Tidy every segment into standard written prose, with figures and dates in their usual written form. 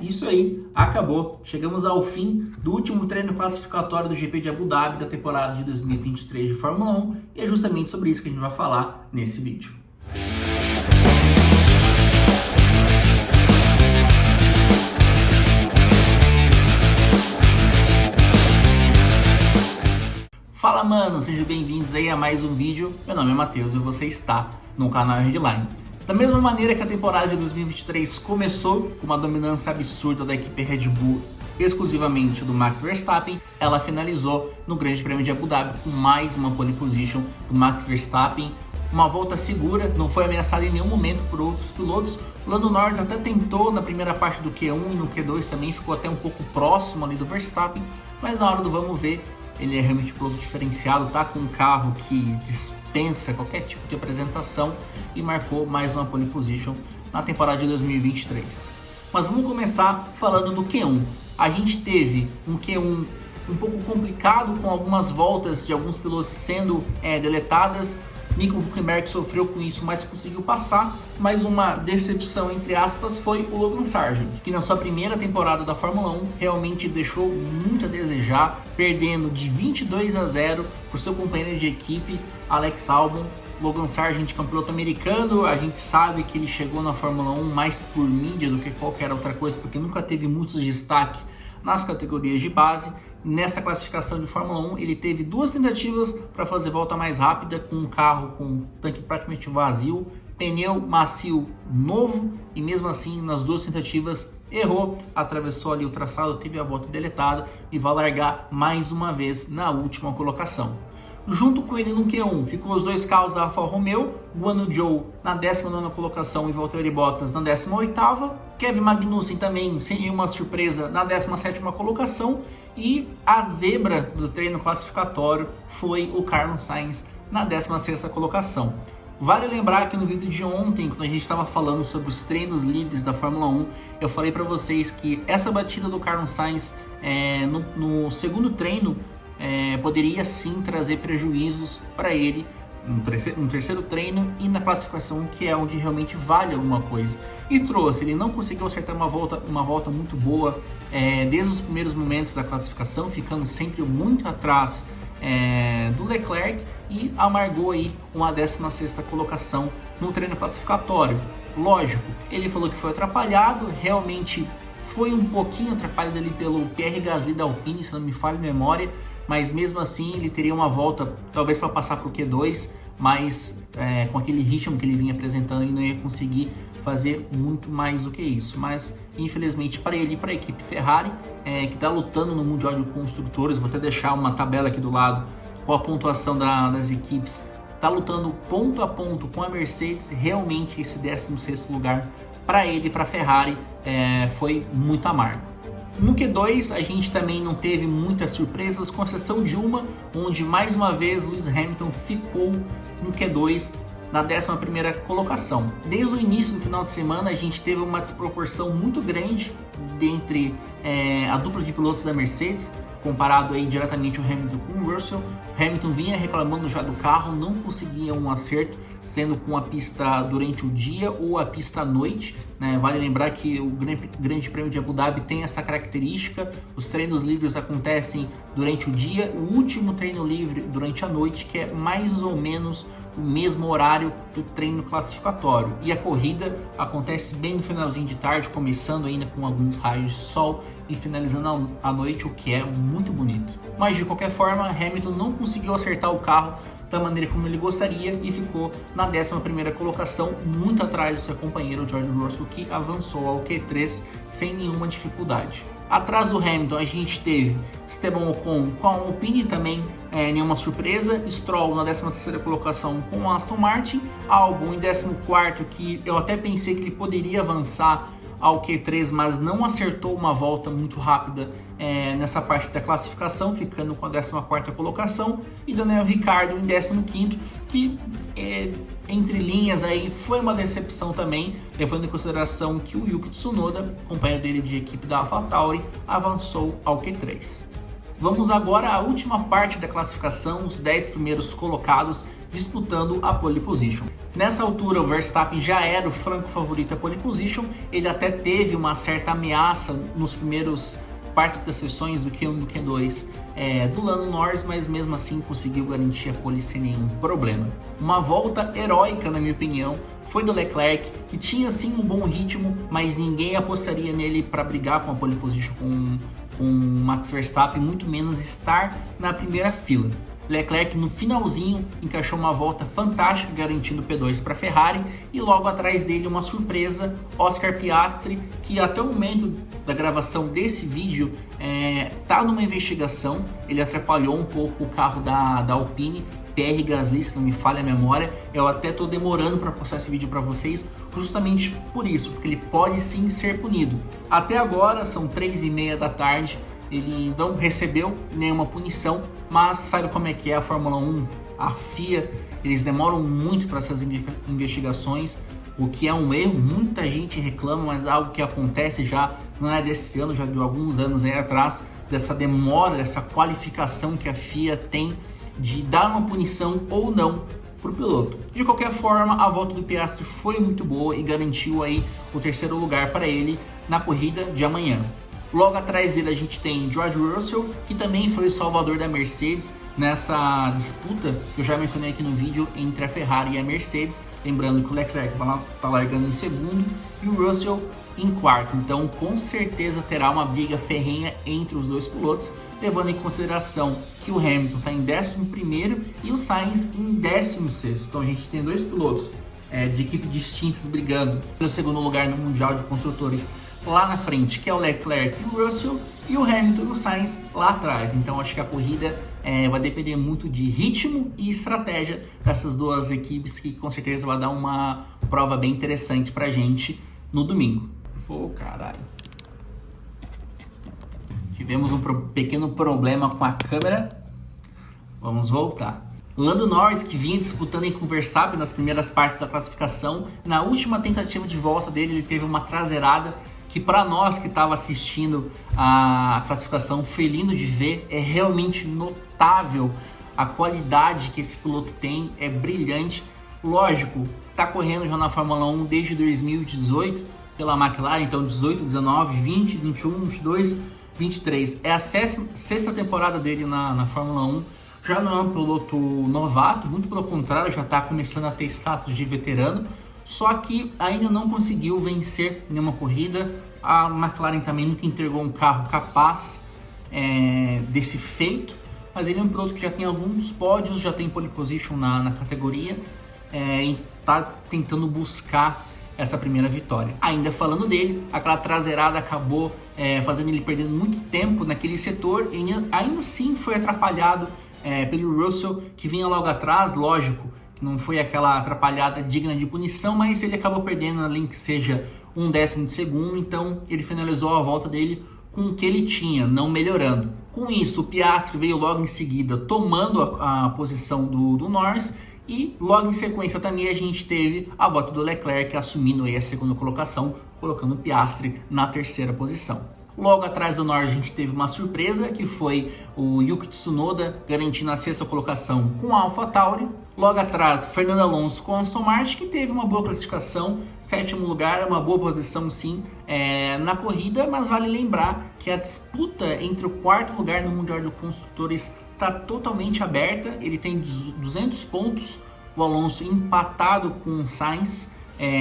Isso aí, acabou. Chegamos ao fim do último treino classificatório do GP de Abu Dhabi da temporada de 2023 de Fórmula 1 e é justamente sobre isso que a gente vai falar nesse vídeo. Fala mano, sejam bem-vindos aí a mais um vídeo. Meu nome é Matheus e você está no canal Headline. Da mesma maneira que a temporada de 2023 começou com uma dominância absurda da equipe Red Bull exclusivamente do Max Verstappen, ela finalizou no Grande Prêmio de Abu Dhabi com mais uma pole position do Max Verstappen. Uma volta segura, não foi ameaçada em nenhum momento por outros pilotos. O Lando Norris até tentou na primeira parte do Q1 e no Q2 também ficou até um pouco próximo ali do Verstappen, mas na hora do vamos ver, ele é realmente um piloto diferenciado, tá com um carro que dispensa qualquer tipo de apresentação e marcou mais uma pole position na temporada de 2023. Mas vamos começar falando do Q1. A gente teve um Q1 um pouco complicado, com algumas voltas de alguns pilotos sendo deletadas. Nico Hülkenberg sofreu com isso, mas conseguiu passar. Mas uma decepção, entre aspas, foi o Logan Sargeant, que na sua primeira temporada da Fórmula 1 realmente deixou muito a desejar, perdendo de 22-0 para o seu companheiro de equipe, Alex Albon. Logan Sargeant, que é um piloto americano, a gente sabe que ele chegou na Fórmula 1 mais por mídia do que qualquer outra coisa, porque nunca teve muitos destaque nas categorias de base. Nessa classificação de Fórmula 1, ele teve duas tentativas para fazer volta mais rápida, com um carro com tanque praticamente vazio, pneu macio novo, e mesmo assim, nas duas tentativas, errou, atravessou ali o traçado, teve a volta deletada e vai largar mais uma vez na última colocação. Junto com ele no Q1 ficou os dois carros da Alfa Romeo, Guan Yu Zhou na 19ª colocação e Valtteri Bottas na 18ª, Kevin Magnussen também sem nenhuma surpresa na 17ª colocação, e a zebra do treino classificatório foi o Carlos Sainz na 16ª colocação. Vale lembrar que no vídeo de ontem, quando a gente estava falando sobre os treinos livres da Fórmula 1, eu falei para vocês que essa batida do Carlos Sainz no segundo treino poderia sim trazer prejuízos para ele no terceiro treino e na classificação, que é onde realmente vale alguma coisa. E trouxe, ele não conseguiu acertar uma volta muito boa desde os primeiros momentos da classificação, ficando sempre muito atrás do Leclerc, e amargou aí uma 16ª colocação no treino classificatório. Lógico, ele falou que foi atrapalhado, realmente foi um pouquinho atrapalhado ali pelo Pierre Gasly da Alpine, se não me falha a memória, mas mesmo assim ele teria uma volta talvez para passar para o Q2, mas com aquele ritmo que ele vinha apresentando, ele não ia conseguir fazer muito mais do que isso. Mas infelizmente para ele e para a equipe Ferrari, que está lutando no Mundial de Construtores, vou até deixar uma tabela aqui do lado com a pontuação das equipes, está lutando ponto a ponto com a Mercedes. Realmente esse 16º lugar para ele e para a Ferrari foi muito amargo. No Q2 a gente também não teve muitas surpresas, com exceção de uma, onde mais uma vez Lewis Hamilton ficou no Q2 na 11ª colocação. Desde o início do final de semana a gente teve uma desproporção muito grande entre a dupla de pilotos da Mercedes, comparado aí diretamente o Hamilton com o Russell. Hamilton vinha reclamando já do carro, não conseguia um acerto, sendo com a pista durante o dia ou a pista à noite, né? Vale lembrar que o Grande Prêmio de Abu Dhabi tem essa característica, os treinos livres acontecem durante o dia, o último treino livre durante a noite, que é mais ou menos o mesmo horário do treino classificatório, e a corrida acontece bem no finalzinho de tarde, começando ainda com alguns raios de sol e finalizando à noite, o que é muito bonito. Mas de qualquer forma, Hamilton não conseguiu acertar o carro da maneira como ele gostaria e ficou na 11ª colocação, muito atrás do seu companheiro George Russell, que avançou ao Q3 sem nenhuma dificuldade. Atrás do Hamilton a gente teve Esteban Ocon com a Alpine, também nenhuma surpresa, Stroll na 13ª colocação com a Aston Martin, Albon em 14º, que eu até pensei que ele poderia avançar ao Q3, mas não acertou uma volta muito rápida nessa parte da classificação, ficando com a 14ª colocação, e Daniel Ricciardo em 15º, que entre linhas aí foi uma decepção também, levando em consideração que o Yuki Tsunoda, companheiro dele de equipe da AlphaTauri, avançou ao Q3. Vamos agora à última parte da classificação, os 10 primeiros colocados disputando a pole position. Nessa altura o Verstappen já era o franco favorito à pole position, ele até teve uma certa ameaça nos primeiros partes das sessões do Q1 e do Q2 do Lando Norris, mas mesmo assim conseguiu garantir a pole sem nenhum problema. Uma volta heróica, na minha opinião, foi do Leclerc, que tinha sim um bom ritmo, mas ninguém apostaria nele para brigar com a pole position com Max Verstappen, muito menos estar na primeira fila. Leclerc no finalzinho encaixou uma volta fantástica, garantindo o P2 para a Ferrari, e logo atrás dele uma surpresa, Oscar Piastri, que até o momento da gravação desse vídeo tá numa investigação. Ele atrapalhou um pouco o carro da Alpine, Pierre Gasly, se não me falha a memória. Eu até tô demorando para postar esse vídeo para vocês, justamente por isso, porque ele pode sim ser punido. Até agora são 3h30 da tarde, ele não recebeu nenhuma punição, mas sabe como é que é a Fórmula 1, a FIA, eles demoram muito para essas investigações, o que é um erro. Muita gente reclama, mas é algo que acontece já, não é desse ano, já de alguns anos aí atrás, dessa demora, dessa qualificação que a FIA tem de dar uma punição ou não para o piloto. De qualquer forma, a volta do Piastri foi muito boa e garantiu aí o terceiro lugar para ele na corrida de amanhã. Logo atrás dele a gente tem George Russell, que também foi o salvador da Mercedes nessa disputa que eu já mencionei aqui no vídeo entre a Ferrari e a Mercedes. Lembrando que o Leclerc está largando em segundo e o Russell em quarto. Então com certeza terá uma briga ferrenha entre os dois pilotos, levando em consideração que o Hamilton está em 11º e o Sainz em 16º. Então a gente tem dois pilotos de equipe distintas brigando pelo segundo lugar no Mundial de Construtores lá na frente, que é o Leclerc e o Russell, e o Hamilton e o Sainz lá atrás. Então acho que a corrida vai depender muito de ritmo e estratégia dessas duas equipes, que com certeza vai dar uma prova bem interessante pra gente no domingo. Pô, caralho. Tivemos um pequeno problema com a câmera. Vamos voltar. Lando Norris, que vinha disputando com o Verstappen nas primeiras partes da classificação, na última tentativa de volta dele, ele teve uma traseirada que, para nós que estava assistindo a classificação, foi lindo de ver. É realmente notável a qualidade que esse piloto tem, é brilhante. Lógico, tá correndo já na Fórmula 1 desde 2018 pela McLaren, então 18, 19, 20, 21, 22, 23. É a sexta temporada dele na Fórmula 1. Já não é um piloto novato, muito pelo contrário, já está começando a ter status de veterano, só que ainda não conseguiu vencer nenhuma corrida. A McLaren também nunca entregou um carro capaz desse feito, mas ele é um piloto que já tem alguns pódios, já tem pole position na categoria e está tentando buscar essa primeira vitória. Ainda falando dele, aquela traseirada acabou fazendo ele perder muito tempo naquele setor e ainda assim foi atrapalhado pelo Russell, que vinha logo atrás. Lógico que não foi aquela atrapalhada digna de punição, mas ele acabou perdendo ali que seja 1/10 de segundo, então ele finalizou a volta dele com o que ele tinha, não melhorando. Com isso, o Piastri veio logo em seguida tomando a posição do Norris, e logo em sequência também a gente teve a volta do Leclerc assumindo aí a segunda colocação, colocando o Piastri na terceira posição. Logo atrás do Norris a gente teve uma surpresa, que foi o Yuki Tsunoda garantindo a sexta colocação com a AlphaTauri. Logo atrás, Fernando Alonso com a Aston Martin, que teve uma boa classificação, sétimo lugar, uma boa posição sim na corrida, mas vale lembrar que a disputa entre o quarto lugar no Mundial de Construtores está totalmente aberta. Ele tem 200 pontos, o Alonso empatado com o Sainz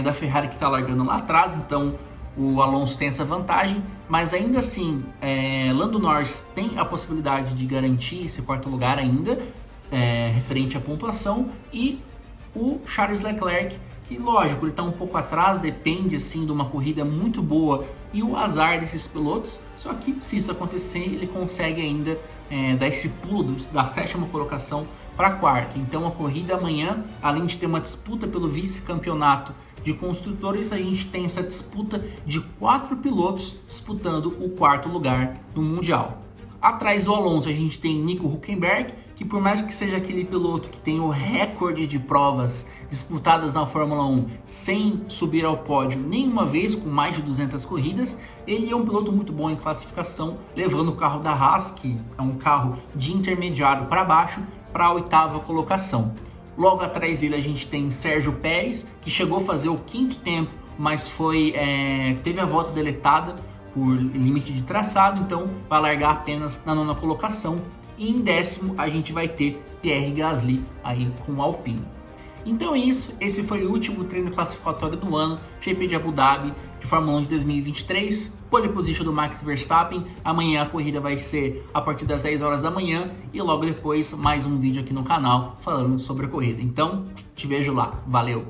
da Ferrari, que está largando lá atrás, então o Alonso tem essa vantagem, mas ainda assim, Lando Norris tem a possibilidade de garantir esse quarto lugar ainda, referente à pontuação, e o Charles Leclerc, que lógico, ele está um pouco atrás, depende assim de uma corrida muito boa e o azar desses pilotos, só que se isso acontecer, ele consegue ainda dar esse pulo da sétima colocação para a quarta. Então a corrida amanhã, além de ter uma disputa pelo vice-campeonato de construtores, a gente tem essa disputa de 4 pilotos disputando o quarto lugar no Mundial. Atrás do Alonso a gente tem Nico Hülkenberg, que por mais que seja aquele piloto que tem o recorde de provas disputadas na Fórmula 1 sem subir ao pódio nenhuma vez, com mais de 200 corridas, ele é um piloto muito bom em classificação, levando o carro da Haas, que é um carro de intermediário para baixo, para a 8ª colocação. Logo atrás dele a gente tem Sérgio Pérez, que chegou a fazer o 5º tempo, mas teve a volta deletada por limite de traçado, então vai largar apenas na 9ª colocação. E em 10º a gente vai ter Pierre Gasly aí com o Alpine. Então é isso, esse foi o último treino classificatório do ano, GP de Abu Dhabi de Fórmula 1 de 2023, pole position do Max Verstappen. Amanhã a corrida vai ser a partir das 10 horas da manhã e logo depois mais um vídeo aqui no canal falando sobre a corrida. Então te vejo lá, valeu!